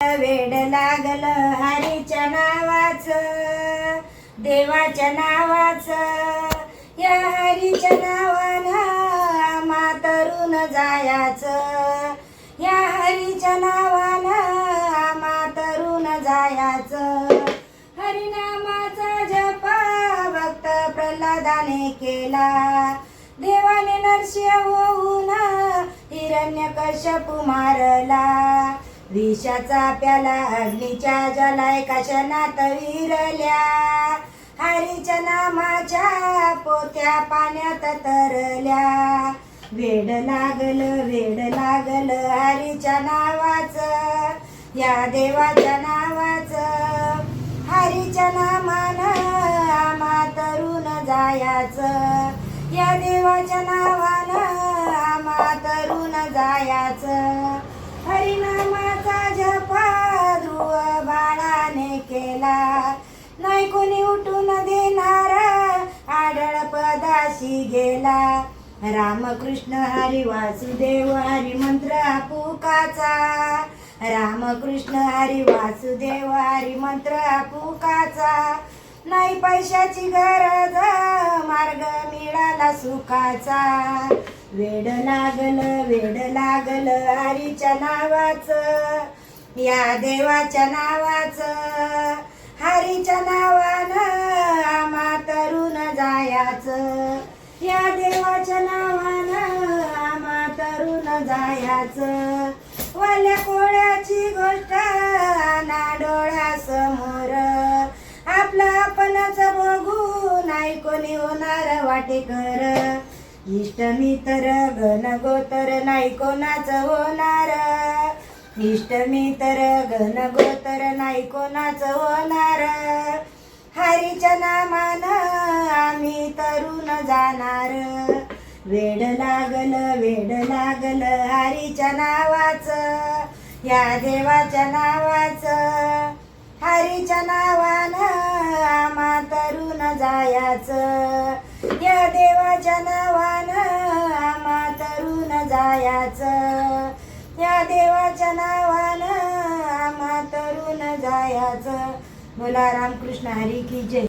वेड लागल हरीच्या नावाचं, देवाच्या नावाचं. या हरीच्या नावानं आम्हा तरुण जायाचं, या हरीच्या नावानं आम्हा तरुण जायाचं. हरिनामाचा जपा भक्त प्रल्हादाने केला, देवाने नरसिंह होऊन हिरण्यकश्यपू मारला. विषाचा प्याला अग्नीच्या ज्वाला काशनात विरल्या, हरीच्या नामाच्या पोत्या पाण्यात तरल्या. वेड लागल हरीच्या नावाचं, या देवाच्या नावाचं. हरीच्या नामानं आम्हा तरुण जायाचं, या देवाच्या नावानं आम्हा तरुण जायाचं. हरिनामाचा जपा ध्रुव बाळाने केला, नाही कोणी उठून देणार आढळ पदाशी गेला. रामकृष्ण हरी वासुदेव हरी मंत्र पुकाचा, रामकृष्ण हरी वासुदेव हरी मंत्र पुकाचा. नाही पैशाची गरज मार्ग मिळाला सुखाचा. वेड लागल हरीच्या नावाचं, या देवाच्या नावाचं. हरीच्या नावानं आम्हा तरुण जायाचं, या देवाच्या नावानं आम्हा तरुण जायाचं. वाल्या कोळ्याची गोष्ट ना डोळ्यासमोर, आपलं आपणच बघू नाही कोणी होणार वाटेकर. इष्ट मित्र गण गोतर नाही कोणाच होणार, इष्ट मित्र गण गोतर नाही कोणाच होणार. हरीच्या नामानं आम्ही तरुण जाणार. वेड लागल हरीच्या नावाचं, या देवाच्या नावाचं. हरीच्या नावानं आम्हा तरुण जायाचं, या देवाच्या नावानं आम्हा तरुण जायाचं. या देवाच्या नावानं आम्हा तरुण जायाचं. बोला रामकृष्ण हरी की जय.